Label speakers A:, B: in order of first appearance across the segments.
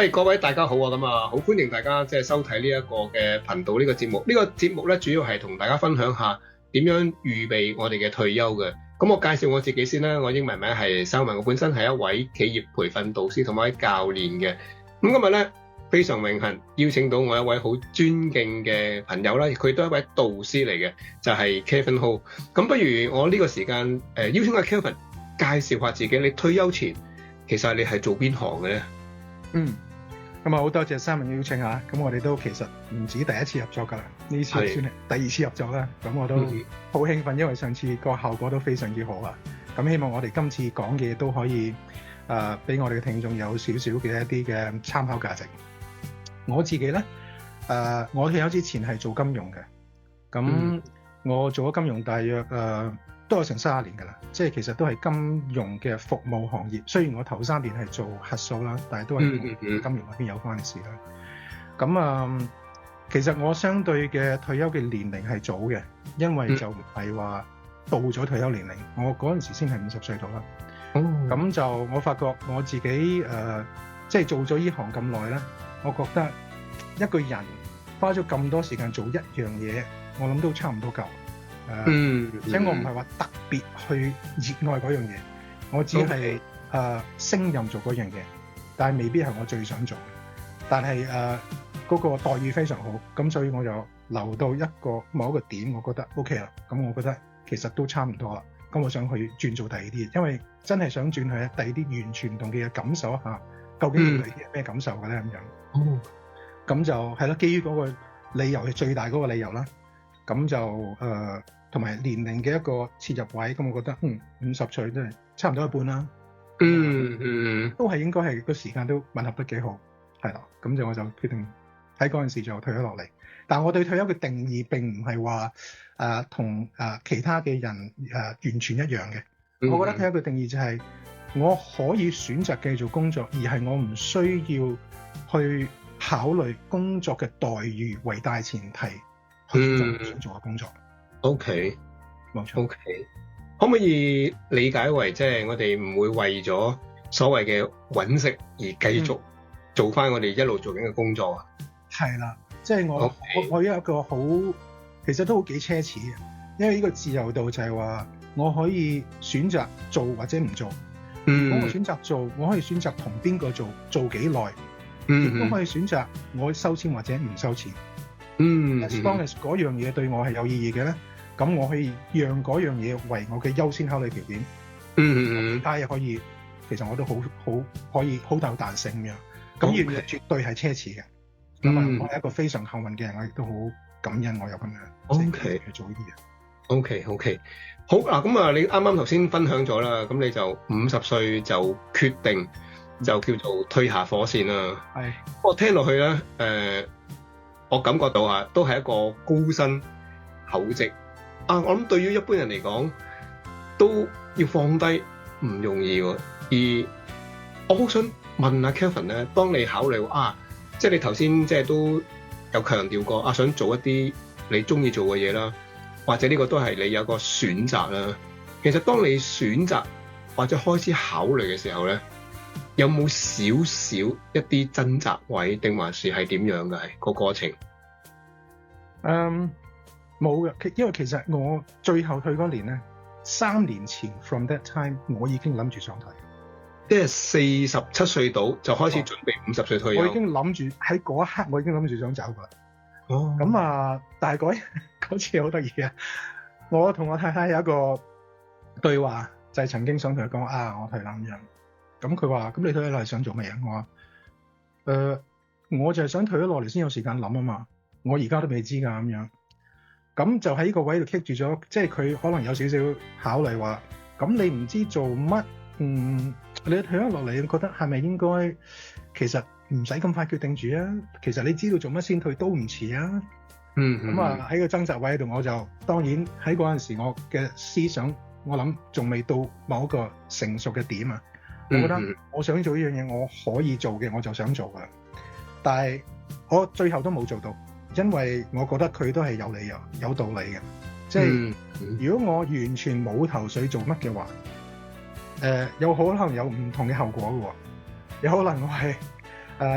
A: 各位大家好啊，咁啊，好歡迎大家即係收睇呢一個嘅頻道呢個節目。呢個節目咧主要係同大家分享下點樣預備我哋嘅退休嘅。咁我介紹我自己先啦，我英文名係Simon，我本身係一位企業培訓導師同埋教練嘅。咁今日咧非常榮幸邀請到我一位好尊敬嘅朋友啦，佢都係一位導師嚟嘅，就係 Kevin Ho。咁不如我呢個時間邀請阿 Kevin 介紹下自己，你退休前其實你係做邊行嘅咧？
B: 咁啊好多謝Simon邀請啊！咁我哋都其實唔止第一次合作㗎啦，呢次算係第二次合作啦。咁我都好興奮，因為上次個效果都非常之好啊！咁希望我哋今次講嘅嘢都可以俾我哋嘅聽眾有少少嘅一啲嘅參考價值。我自己咧我退休之前係做金融嘅，咁我做咗金融大約都有成30年㗎啦，即係其實都係金融嘅服務行業。雖然我頭3年係做核數啦，但係都係同金融嗰邊有關嘅事啦。咁其實我相對嘅退休嘅年齡係早嘅，因為就唔係話到咗退休年齡，我嗰陣時先係50歲到啦。咁就我發覺我自己即係做咗呢行咁耐咧，我覺得一個人花咗咁多時間做一樣嘢，我諗都差唔多夠。而且我唔係話特別去熱愛嗰樣嘢，我只係升任做嗰樣嘢，但係未必係我最想做嘅。但係嗰個待遇非常好，咁所以我就留到某一個點，我覺得 OK 啦。咁我覺得其實都差唔多啦。咁我想去轉做第二啲嘢，因為真係想轉去第二啲完全唔同嘅嘢，感受一下究竟第二啲係咩感受嘅咧咁樣。咁就係咯，基於嗰個理由係最大嗰個理由啦。咁就同埋年齡嘅一個切入位，咁我覺得50歲都係差唔多一半啦。都係應該係個時間都吻合得幾好，係啦。咁就我就決定喺嗰陣時就退咗落嚟。但我對退休嘅定義並唔係話同其他嘅人完全一樣嘅。我覺得退休嘅定義就係我可以選擇繼續工作，而係我唔需要去考慮工作嘅待遇為大前提去選擇想做嘅工作。OK， 冇錯。
A: OK， 可唔可以理解為即係我哋唔會為咗所謂嘅揾食而繼續做翻我哋一路做緊嘅工作啊？
B: 係啦，即係我有一個好，其實都好幾奢侈嘅，因為呢個自由度就係話我可以選擇做或者唔做。如果我選擇做，我可以選擇同邊個做幾耐，亦都可以選擇我收錢或者唔收錢。As long as 嗰樣嘢對我係有意義嘅咧，咁我可以讓嗰樣嘢為我嘅優先考慮條件。其他嘢可以，其實我都好可以好大彈性咁樣。咁呢樣嘢絕對係奢侈嘅。咁我係一個非常幸運嘅人，我亦都好感恩我有咁樣去做呢啲嘢。
A: OK， 好嗱，咁啊，你啱啱頭先分享咗啦，咁你就50歲就決定就叫做退下火線啦。
B: 係，
A: 我聽落去咧，我感覺到啊，都係一個高薪厚職啊！我諗對於一般人嚟講，都要放低唔容易喎。而我好想問下 Kevin 咧，當你考慮即係你頭先即係都有強調過想做一啲你中意做嘅嘢啦，或者呢個都係你有個選擇啦。其實當你選擇或者開始考慮嘅時候咧，有冇少少一啲掙扎位，定還是係點樣嘅個過程？
B: 冇嘅，因為其實我最後退嗰年咧，3年前 from that time 我已經諗住上台，
A: 即係47歲到就開始準備50歲退休。
B: 我已經諗住喺嗰一刻，我已經諗住想走㗎啦。咁但係嗰次好得意啊！我同我太太有一個對話，就係曾經想同佢講我退啦咁樣。咁佢話：咁你退咗落嚟想做乜嘢？我話：我就係想退咗落嚟先有時間諗啊嘛。我而家都未知㗎咁樣。咁就喺呢個位度棘住咗，即係佢可能有少少考慮話：咁你唔知做乜？你退咗落嚟，你覺得係咪應該其實唔使咁快決定住啊？其實你知道做乜先退都唔遲啊。喺個掙扎位度，我就當然喺嗰陣時我嘅思想，我諗仲未到某一個成熟嘅點啊。我覺得我想做呢樣嘢，我可以做嘅我就想做㗎。但係我最後都冇做到，因為我覺得佢都係有理由、有道理嘅。即係如果我完全冇頭緒做乜嘅話，有可能有唔同嘅後果嘅喎。有可能我係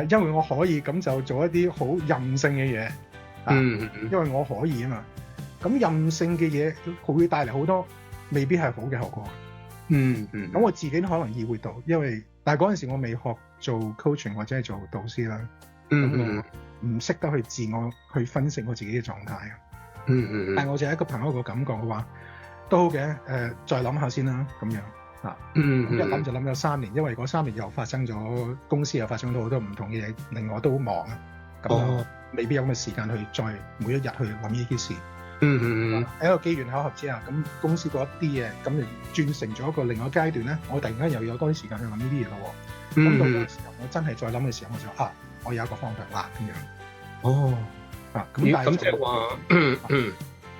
B: 因為我可以咁就做一啲好任性嘅嘢，因為我可以啊嘛。咁任性嘅嘢會帶嚟好多未必係好嘅後果。咁我自己都可能意會到，但係嗰陣時我未學做 coaching 或者係做導師啦，咁我唔識得去自我去分析我自己嘅狀態。但係我就係一個朋友個感覺，我話都好嘅，再諗下先啦，咁樣一諗就諗咗3年，因為嗰3年又發生咗公司又發生咗好多唔同嘅嘢，令我都好忙啊，咁未必有咁嘅時間去再每一日去諗呢啲事。喺一個機緣巧合之下，咁公司嗰一啲嘢咁就轉成咗一個另外一個階段咧，我突然間又有多啲時間去諗呢啲嘢咯。咁到嗰時候我真係再諗嘅時候，我就我有一個方向啦咁樣。咁即係話，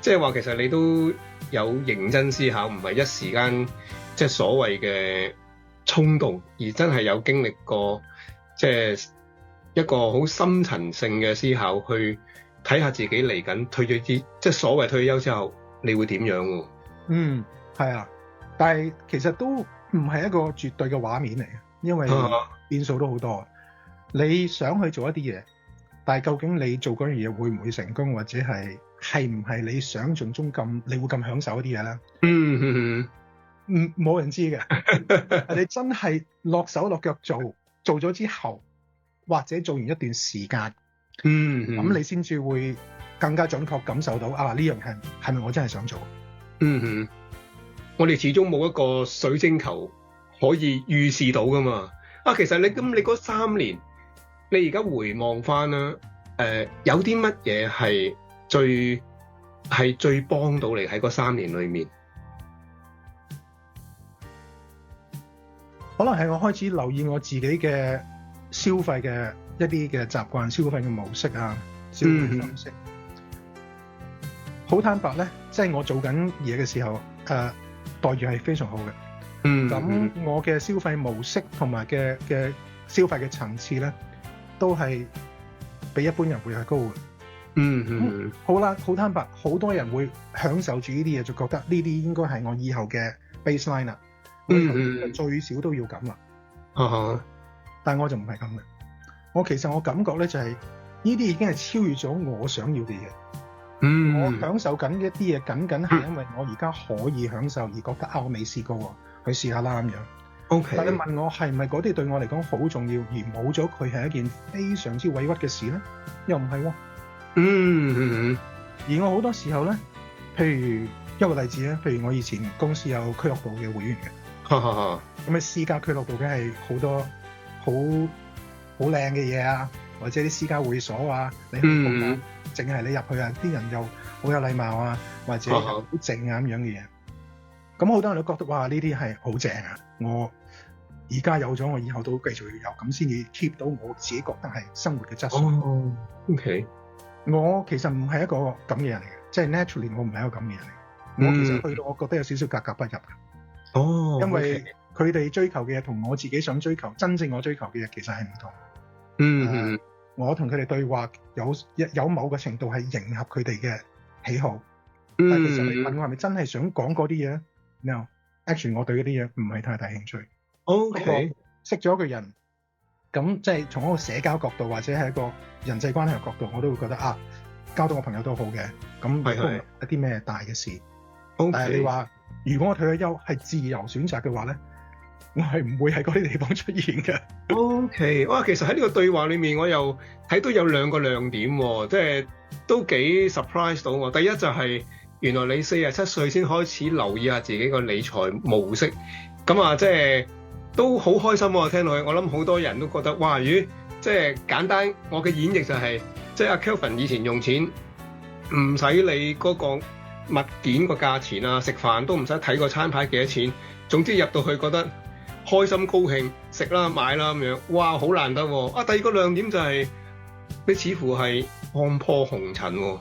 A: 即係話其實你都有認真思考，唔係一時間即係所謂嘅衝動，而真係有經歷過即係一個好深層性嘅思考去。睇下自己嚟緊退咗啲，即係所謂退休之後，你會點樣喎？
B: 係啊，但係其實都唔係一個絕對嘅畫面嚟嘅，因為變數都好多。你想去做一啲嘢，但係究竟你做嗰樣嘢會唔會成功，或者係唔係你想象中你會咁享受一啲嘢咧？冇人知嘅。你真係落手落腳做咗之後，或者做完一段時間。咁你先至會更加準確感受到呢樣係咪我真係想做？
A: 我哋始終冇一個水晶球可以預示到噶嘛。其實你嗰3年，你而家回望翻啦，有啲乜嘢係最幫到你喺嗰3年裏面？
B: 可能係我開始留意我自己嘅消費嘅一啲嘅習慣、消費嘅模式啊、消費方式。好坦白咧，即係我做緊嘢嘅時候，待遇係非常好嘅。咁我嘅消費模式同埋嘅消費嘅層次咧，都係比一般人會係高嘅。好啦，好坦白，好多人會享受住呢啲嘢，就覺得呢啲應該係我以後嘅 baseline 啦。最少都要咁啦。但係我就唔係咁嘅。其實我感覺咧就係呢啲已經係超越咗我想要嘅嘢。我享受緊一啲嘢，僅係因為我而家可以享受而覺得我未試過喎，去試下啦咁樣。但你問我係咪嗰啲對我嚟講好重要，而冇咗佢係一件非常之委屈嘅事咧？又唔係喎。而我好多時候咧，譬如一個例子咧，譬如我以前公司有俱樂部嘅會員嘅。咁私家俱樂部梗係好多好靚嘅嘢啊，或者啲私家會所啊，你去報啊，淨係你入去啊，啲人又好有禮貌啊，或者好靜啊咁樣嘅嘢。咁好多人都覺得哇，呢啲係好正啊！我而家有咗，我以後都繼續要有，咁先至 keep 到我自己覺得係生活嘅質素。
A: OK，
B: 我其實唔係一個咁嘅人嚟嘅，即係 naturally 我唔係一個咁嘅人嚟。我其實去到我覺得有少少格格不入嘅。因為佢哋追求嘅嘢同我自己想追求，真正我追求嘅嘢其實係唔同。我同佢哋對話有某個程度係迎合佢哋嘅喜好，但係其實你問我係咪真係想講嗰啲嘢咧 ？No，actually 我對嗰啲嘢唔係太大興趣。識咗一個人，咁即係從一個社交角度或者係一個人際關係嘅角度，我都會覺得交到個朋友都好嘅。咁都唔係一啲咩大嘅事。但係你話，如果我退咗休係自由選擇嘅話咧，我係唔會喺嗰啲地方出現嘅。
A: OK， 哇！其實喺呢個對話裏面，我又睇到有2個亮點喎，即係都幾 surprise 到我。第一就係原來你47歲先開始留意下自己個理財模式，咁即係都好開心喎！聽落去，我諗好多人都覺得哇，即係簡單。我嘅演繹就係，即係阿 Kelvin 以前用錢唔使理嗰個物件個價錢啊，食飯都唔使睇個餐牌幾多錢，總之入到去覺得開心高興，食啦買啦咁樣，哇好難得喎！第2個亮點就係你似乎係看破紅塵喎，